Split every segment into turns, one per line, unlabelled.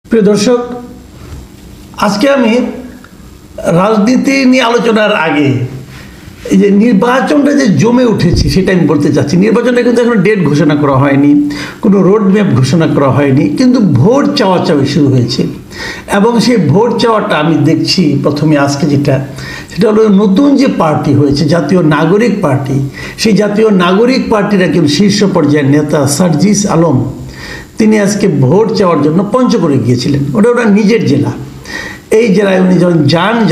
প্রিয় দর্শক, আজকে আমি রাজনীতি নিয়ে আলোচনার আগে এই যে নির্বাচনটা যে জমে উঠেছে সেটা আমি বলতে চাচ্ছি। নির্বাচনটা কিন্তু এখন ডেট ঘোষণা করা হয়নি, কোনো রোড ম্যাপ ঘোষণা করা হয়নি, কিন্তু ভোট চাওয়াচাওয়ি শুরু হয়েছে। এবং সেই ভোট চাওয়াটা আমি দেখছি প্রথমে আজকে সেটা হলো নতুন যে পার্টি হয়েছে জাতীয় নাগরিক পার্টি, সেই জাতীয় নাগরিক পার্টির একজন শীর্ষ পর্যায়ের নেতা সার্জিস আলম, তিনি আজকে ভোট চাওয়ার জন্য পঞ্চগড়ে গিয়েছিলেন। ওটা ওনার নিজের জেলা। এই জেলায় উনি যখন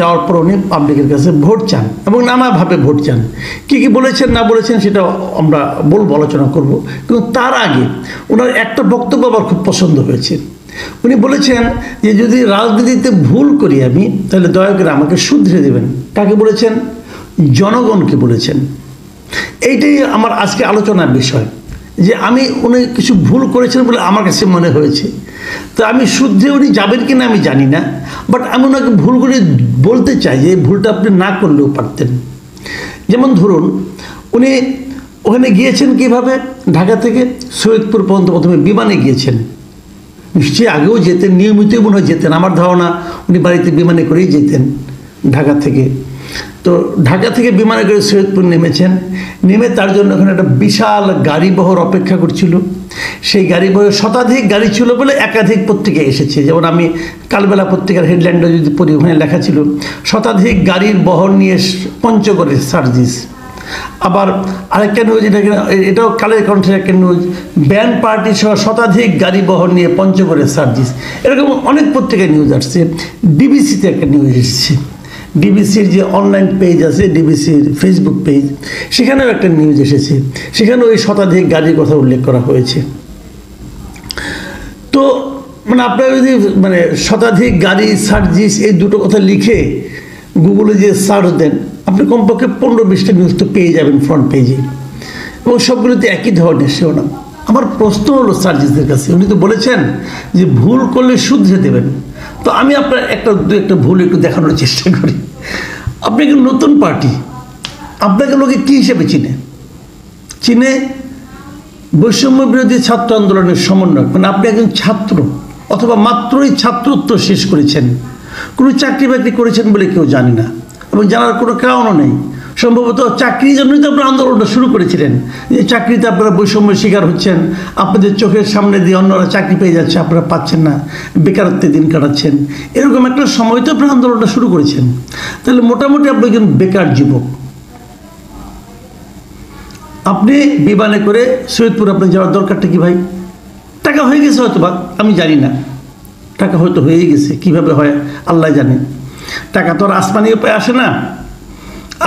যাওয়ার পর উনি পাবলিকের কাছে ভোট চান এবং নানাভাবে ভোট চান। কী কী বলেছেন না বলেছেন সেটা আমরা বলবো, আলোচনা করব। কিন্তু তার আগে ওনার একটা বক্তব্য আমার খুব পছন্দ হয়েছে। উনি বলেছেন যে যদি রাজনীতিতে ভুল করি আমি, তাহলে দয়া করে আমাকে শুধরে দেবেন। কাকে বলেছেন? জনগণকে বলেছেন। এইটাই আমার আজকে আলোচনার বিষয়, যে উনি কিছু ভুল করেছেন বলে আমার কাছে মনে হয়েছে। তো আমি শুদ্ধে উনি যাবেন কিনা আমি জানি না, বাট আমি ওনাকে ভুলগুলি বলতে চাই যে এই ভুলটা আপনি না করলেও পারতেন। যেমন ধরুন, উনি ওখানে গিয়েছেন কিভাবে? ঢাকা থেকে সৈয়দপুর পর্যন্ত প্রথমে বিমানে গিয়েছেন। নিশ্চয়ই আগেও যেতেন, নিয়মিতই মনে হয় যেতেন। আমার ধারণা উনি বাড়িতে বিমানে করেই যেতেন ঢাকা থেকে। তো ঢাকা থেকে বিমানে করে সৈয়দপুর নেমেছেন। নেমে তার জন্য ওখানে একটা বিশাল গাড়িবহর অপেক্ষা করছিল। সেই গাড়িবহর শতাধিক গাড়ি ছিল বলে একাধিক পত্রিকায় এসেছে। যেমন আমি কালবেলা পত্রিকার হেডলাইনটা যদি পড়ি, ওখানে লেখা ছিল শতাধিক গাড়ির বহর নিয়ে পঞ্চগড়ের সার্জিস। আবার আরেকটা নিউজ, এটাও কালের কণ্ঠের একটা নিউজ, ব্যান্ড পার্টি সহ শতাধিক গাড়ি বহর নিয়ে পঞ্চগড়ের সার্জিস। এরকম অনেক পত্রিকায় নিউজ আসছে। ডিবিসিতে একটা নিউজ এসেছে। ডিবিসির যে অনলাইন পেজ আছে, ডিবিসির ফেসবুক পেজ, সেখানেও একটা নিউজ এসেছে। সেখানেও ওই শতাধিক গাড়ির কথা উল্লেখ করা হয়েছে। তো আপনারা যদি শতাধিক গাড়ি সার্জিস এই দুটো কথা লিখে গুগলে যে সার্চ দেন, আপনি কমপক্ষে 15-20টা নিউজ তো পেয়ে যাবেন ফ্রন্ট পেজে, এবং সবগুলোতে একই ধরনের শিরোনাম। আমার প্রশ্ন হলো সার্জিসদের কাছে, উনি তো বলেছেন যে ভুল করলে শুধরে দেবেন। তো আমি আপনার একটা ভুল একটু দেখানোর চেষ্টা করি। আপনি একটু নতুন পার্টি, আপনাকে লোকে কী হিসেবে চিনে? বৈষম্য বিরোধী ছাত্র আন্দোলনের সমন্বয়ক। আপনি একজন ছাত্র, অথবা মাত্রই ছাত্রত্ব শেষ করেছেন, কোনো চাকরি বাকরি করেছেন বলে কেউ জানে না, এবং জানার কোনো কারণও নেই। সম্ভবত চাকরির জন্যই তো আপনারা আন্দোলনটা শুরু করেছিলেন, যে চাকরিতে আপনারা বৈষম্যের শিকার হচ্ছেন, আপনাদের চোখের সামনে দিয়ে অন্যরা চাকরি পেয়ে যাচ্ছে, আপনারা পাচ্ছেন না, বেকারত্বে দিন কাটাচ্ছেন। এরকম একটা সময় তো আপনারা আন্দোলনটা শুরু করেছেন। তাহলে মোটামুটি আপনি একজন বেকার যুবক। আপনি বিমানে করে সৈয়দপুর আপনার যাওয়ার দরকারটা কি ভাই? টাকা হয়ে গেছে হয়তো, বা আমি জানি না, টাকা হয়তো হয়েই গেছে, কীভাবে হয় আল্লাহ জানে। টাকা তো আর আসমানি উপায়ে আসে না।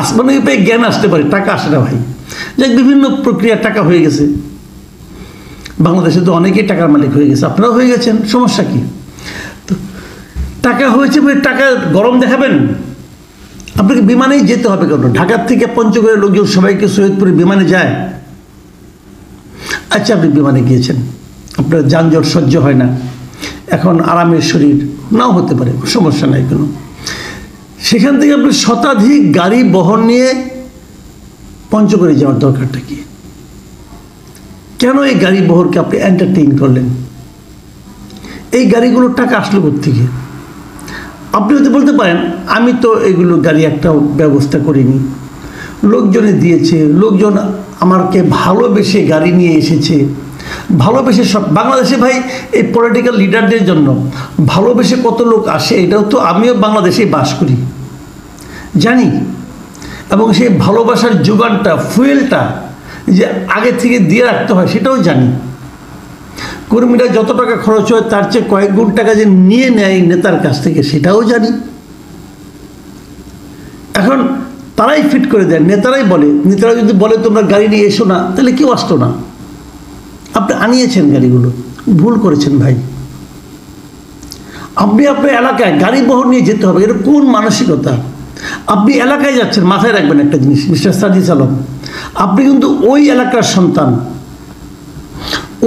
আসমানি উপায়ে জ্ঞান আসতে পারে, টাকা আসে না ভাই। যাক, বিভিন্ন প্রক্রিয়া টাকা হয়ে গেছে। বাংলাদেশে তো অনেকেই টাকার মালিক হয়ে গেছে, আপনারাও হয়ে গেছেন, সমস্যা কি? তো টাকা হয়েছে বলে টাকা গরম দেখাবেন? আপনাকে বিমানেই যেতে হবে কেন? ঢাকার থেকে পঞ্চগড়ের লোকজন সবাইকে সৈয়দপুরে বিমানে যায়। আচ্ছা, আপনি বিমানে গিয়েছেন, আপনার যানজট সহ্য হয় না, এখন আরামের শরীর নাও হতে পারে, সমস্যা নাই কোনো। সেখান থেকে আপনি শতাধিক গাড়ি বহর নিয়ে পঞ্চগড়ে যাওয়ার দরকারটা কি? কেন এই গাড়ি বহরকে আপনি এন্টারটেইন করলেন? এই গাড়িগুলোর টাকা আসলো কোত্থেকে? আপনি হয়তো বলতে পারেন, আমি তো এগুলো গাড়ি একটাও ব্যবস্থা করিনি, লোকজনে দিয়েছে, লোকজন আমাকে ভালোবেসে গাড়ি নিয়ে এসেছে। ভালোবেসে সব বাংলাদেশে ভাই এই পলিটিক্যাল লিডারদের জন্য ভালোবেসে কত লোক আসে, এটাও তো আমিও বাংলাদেশেই বাস করি, জানি। এবং সেই ভালোবাসার যোগানটা, ফুয়েলটা যে আগে থেকে দিয়ে রাখতে হয় সেটাও জানি। কর্মীরা যত টাকা খরচ হয় তার চেয়ে কয়েক গুণ টাকা যে নিয়ে নেয় নেতার কাছ থেকে, সেটাও জানি। এখন তারাই ফিট করে দেয়, নেতারাই বলে। নেতারা যদি বলে তোমরা গাড়ি নিয়ে এসো না, তাহলে কেউ আসতো না। আপনি আনিয়েছেন গাড়িগুলো, ভুল করেছেন ভাই। আপনি আপনার এলাকায় গাড়ি বহর নিয়ে যেতে হবে, এটা কোন মানসিকতা? আপনি এলাকায় যাচ্ছেন, মাথায় রাখবেন একটা জিনিস মিস্টার সার্জিস আলম, আপনি কিন্তু ওই এলাকার সন্তান।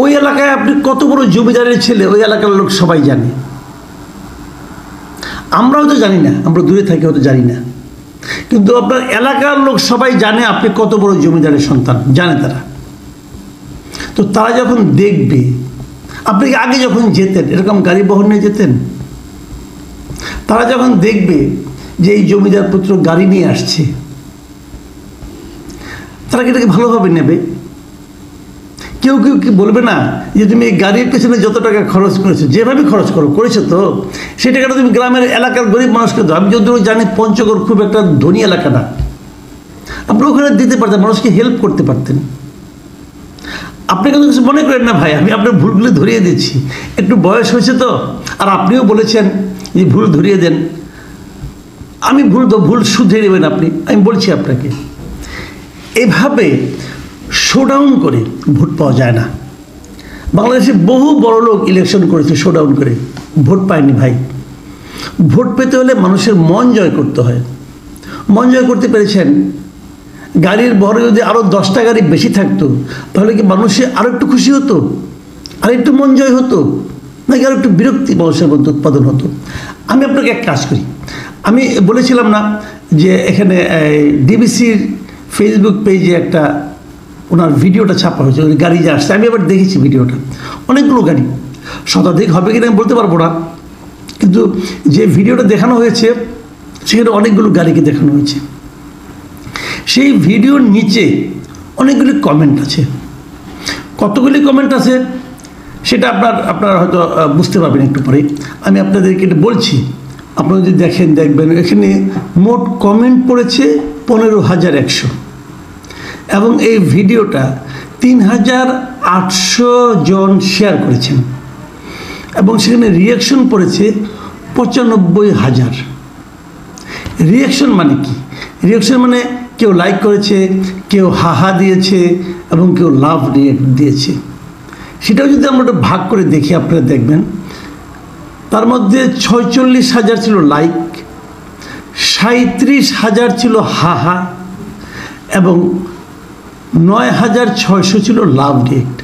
ওই এলাকায় আপনি কত বড় জমিদারের ছেলে, ওই এলাকার লোক সবাই জানে। আমরাও তো জানি না, আমরা দূরে থাকি, হয়তো জানি না, কিন্তু আপনার এলাকার লোক সবাই জানে আপনি কত বড় জমিদারের সন্তান, জানে তারা। তো তারা যখন দেখবে আপনি কি আগে যখন যেতেন এরকম গাড়ি বহন নিয়ে যেতেন? তারা যখন দেখবে যে এই জমিদার পুত্র গাড়ি নিয়ে আসছে, তারা কি এটাকে ভালোভাবে নেবে? কেউ কেউ কি বলবে না যে তুমি এই গাড়ির পেছনে যত টাকা খরচ করেছো, যেভাবে খরচ করেছো তো সেই টাকাটা তুমি গ্রামের এলাকার গরিব মানুষকে দাও। আমি যদিও জানি পঞ্চগড় খুব একটা ধনী এলাকা না, আপনি ওখানে দিতে পারতেন, মানুষকে হেল্প করতে পারতেন। আপনি কিন্তু কিছু মনে করেন না ভাই, আমি আপনার ভুলগুলো ধরিয়ে দিচ্ছি, একটু বয়স হয়েছে তো, আর আপনিও বলেছেন যে ভুল ধরিয়ে দেন। আমি ভুল শুধরে নেবেন আপনি, আমি বলছি আপনাকে। এভাবে শোডাউন করে ভোট পাওয়া যায় না। বাংলাদেশে বহু বড় লোক ইলেকশন করেছে শোডাউন করে, ভোট পায়নি ভাই। ভোট পেতে হলে মানুষের মন জয় করতে হয়। মন জয় করতে পেরেছেন। গাড়ির বহরে যদি আরও 10টা গাড়ি বেশি থাকতো তাহলে কি মানুষের আরও একটু খুশি হতো, আর একটু মন জয় হতো, নাকি আরও একটু বিরক্তি মানুষের মধ্যে উৎপাদন হতো? আমি আপনাকে এক কাজ করি, আমি বলেছিলাম না যে এখানে ডিবিসির ফেসবুক পেজে একটা ওনার ভিডিওটা ছাপা হয়েছে, ওই গাড়ি যে আসছে, আমি আবার দেখেছি ভিডিওটা, অনেকগুলো গাড়ি, শতাধিক হবে কিনা আমি বলতে পারবো না, কিন্তু যে ভিডিওটা দেখানো হয়েছে সেখানে অনেকগুলো গাড়িকে দেখানো হয়েছে। সেই ভিডিওর নিচে অনেকগুলি কমেন্ট আছে। কতগুলি কমেন্ট আছে সেটা আপনারা হয়তো বুঝতে পারবেন একটু পরে। আমি আপনাদেরকে এটা বলছি, আপনারা যদি দেখবেন এখানে মোট কমেন্ট পড়েছে 15,100 এবং এই ভিডিওটা 3,800 জন শেয়ার করেছেন এবং সেখানে রিয়াকশন পড়েছে 95,000। রিয়াকশন মানে কি? রিয়াকশন মানে কেউ লাইক করেছে, কেউ হাহা দিয়েছে এবং কেউ লাভ দিয়েছে। সেটাও যদি আমরা একটা ভাগ করে দেখি আপনারা দেখবেন তার মধ্যে 46,000 ছিল লাইক, 37,000 ছিল হাহা এবং 9,600 ছিল লাভ রিয়েক্ট।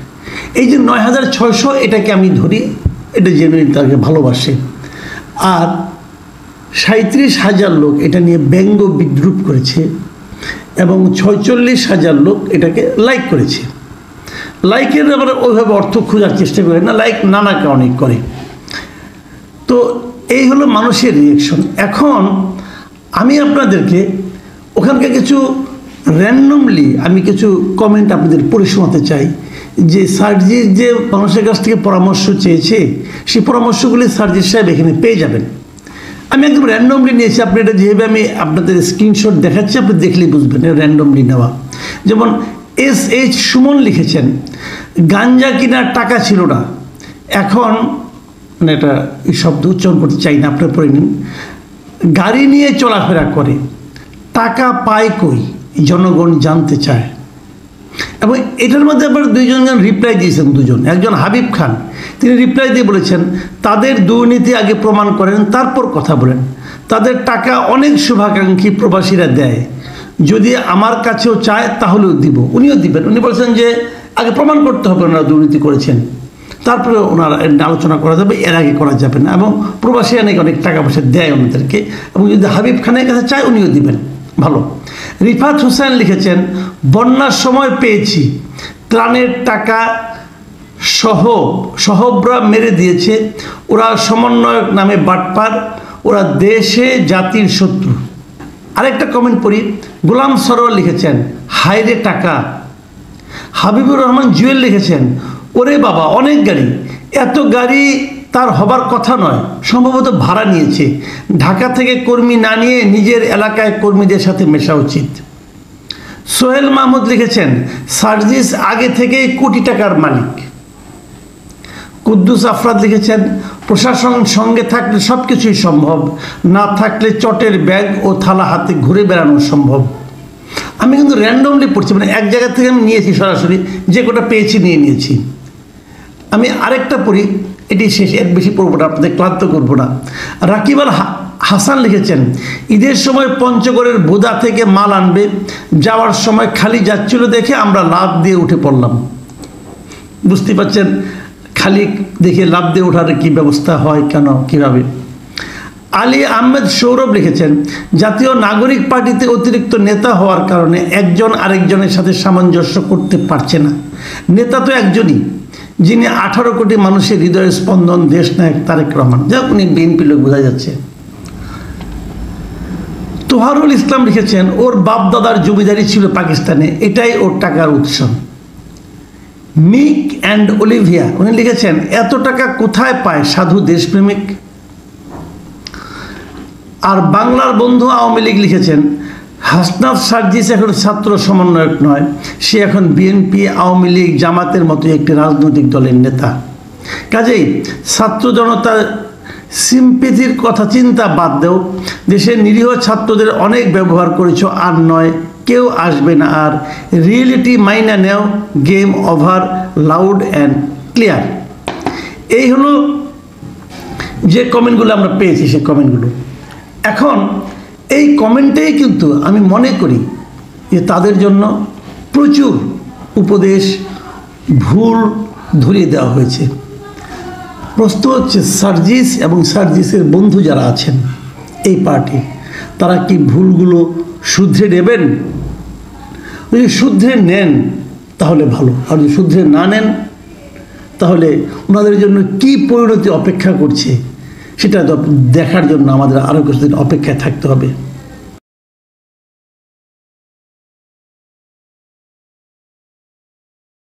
এই যে 9,600 এটাকে আমি ধরি এটা জেনুইন, তাকে ভালোবাসে। আর 37,000 লোক এটা নিয়ে ব্যঙ্গ বিদ্রুপ করেছে এবং 46,000 লোক এটাকে লাইক করেছে। লাইকের আবার ওইভাবে অর্থ খোঁজার চেষ্টা করে না, লাইক নানা কারণে করে। তো এই হলো মানুষের রিয়েকশন। এখন আমি আপনাদেরকে ওখানকার কিছু র্যান্ডমলি আমি কিছু কমেন্ট আপনাদের পড়ে শোনাতে চাই, যে সার্জির যে মানুষের কাছ থেকে পরামর্শ চেয়েছে সেই পরামর্শগুলি সার্জির সাহেব এখানে পেয়ে যাবেন। আমি একদম র্যান্ডমলি নিয়েছি, আপনি এটা যেভাবে আমি আপনাদের স্ক্রিনশট দেখাচ্ছি আপনি দেখলেই বুঝবেন এটা র্যান্ডমলি নেওয়া। যেমন SH সুমন লিখেছেন, গাঞ্জা কেনার টাকা ছিল না, এখন মানে এটা এই শব্দ উচ্চারণ করতে চাই না, আপনার পড়ে নিন। গাড়ি নিয়ে চলাফেরা করে, টাকা পায় কই জনগণ জানতে চায়। এবং এটার মধ্যে আবার দুইজন রিপ্লাই দিয়েছেন, দুজন। একজন হাবিব খান, তিনি রিপ্লাই দিয়ে বলেছেন তাদের দুর্নীতি আগে প্রমাণ করেন তারপর কথা বলেন, তাদের টাকা অনেক শুভাকাঙ্ক্ষী প্রবাসীরা দেয়, যদি আমার কাছেও চায় তাহলেও দিব, উনিও দিবেন। উনি বলছেন যে আগে প্রমাণ করতে হবে ওনারা দুর্নীতি করেছেন, তারপরে ওনারা আলোচনা করা যাবে, এর আগে করা যাবে না। এবং প্রবাসী অনেক টাকা পয়সা দেয় ওনাদেরকে, এবং যদি হাবিব খানের কাছে চায় উনিও দিবেন। ভালো। রিফাত হোসেন লিখেছেন, বন্যার সময় পেয়েছি, ত্রাণের টাকা সহবরা মেরে দিয়েছে, ওরা সমন্বয়ক নামে বাটপার, ওরা দেশে জাতির শত্রু। আরেকটা কমেন্ট পড়ি, গোলাম সরোয়ার লিখেছেন, হায়রে টাকা। হাবিবুর রহমান জুয়েল লিখেছেন, ওরে বাবা অনেক গাড়ি, এত গাড়ি তার হবার কথা নয়, সম্ভবত ভাড়া নিয়েছে, ঢাকা থেকে কর্মী না নিয়ে নিজের এলাকায় কর্মীদের সাথে মেশা উচিত। সোহেল মাহমুদ লিখেছেন, সার্জিস আগে থেকেই কোটি টাকার মালিক। কুদ্দুস আফরাদ লিখেছেন, প্রশাসন সঙ্গে থাকলে সব কিছুই সম্ভব, না থাকলে চটের ব্যাগ ও থালা হাতে ঘুরে বেড়ানো সম্ভব। আমি কিন্তু র্যান্ডমলি পড়ছি, মানে এক জায়গা থেকে আমি নিয়েছি, সরাসরি যে কোটা পেয়েছি নিয়েছি। আমি আরেকটা পড়ি, এটি শেষ, এর বেশি পড়বো না, আপনাদের ক্লান্ত করবো না। রাকিব আল হাসান লিখেছেন, ঈদের সময় পঞ্চগড়ের বোদা থেকে মাল আনবে, যাওয়ার সময় খালি যাচ্ছিল দেখে আমরা লাভ দিয়ে উঠে পড়লাম। বুঝতে পারছেন খালি দেখে লাভ দিয়ে ওঠার কি ব্যবস্থা হয়, কেন, কীভাবে। আলী আহমেদ সৌরভ লিখেছেন, জাতীয় নাগরিক পার্টিতে অতিরিক্ত নেতা হওয়ার কারণে একজন আরেকজনের সাথে সামঞ্জস্য করতে পারছে না, নেতা তো একজনই, যিনি 18 কোটি মানুষের হৃদয়ের স্পন্দন, দেশ নায়ক তারেক রহমান, যাক উনি বিএনপি লোক বোঝা যাচ্ছে। তোহারুল ইসলাম লিখেছেন ওর বাপ দাদার জমিদারি ছিল পাকিস্তানে, এটাই ওর টাকার উৎস। মিক অ্যান্ড অলিভিয়া উনি লিখেছেন এত টাকা কোথায় পায় সাধু দেশপ্রেমিক। আর বাংলার বন্ধু আওয়ামী লীগ লিখেছেন হাসনাত সার্জিস এখন ছাত্র সমন্বয়ক নয়, সে এখন বিএনপি, আওয়ামী লীগ, জামাতের মতো একটি রাজনৈতিক দলের নেতা। কাজেই ছাত্র জনতার সিম্পেথির কথা চিন্তা বাদ দেও, দেশের নিরীহ ছাত্রদের অনেক ব্যবহার করেছ, আর নয় কেউ আসবে না, আর রিয়েলিটি মাইনা নেও, game over, loud and clear. এই হলো যে কমেন্টগুলো আমরা পেয়েছি, সেই কমেন্টগুলো। এখন এই কমেন্টেই কিন্তু আমি মনে করি যে তাদের জন্য প্রচুর উপদেশ ভুল ধরিয়ে দেওয়া হয়েছে। প্রশ্ন হচ্ছে সার্জিস এবং সার্জিসের বন্ধু যারা আছেন এই পার্টি, তারা কি ভুলগুলো শুধরে নেবেন? যদি শুধরে নেন তাহলে ভালো, আর যদি শুধরে না নেন তাহলে ওনাদের জন্য কি পরিণতি অপেক্ষা করছে সেটা দেখার জন্য আমাদের আরও কিছুদিন অপেক্ষায় থাকতে হবে।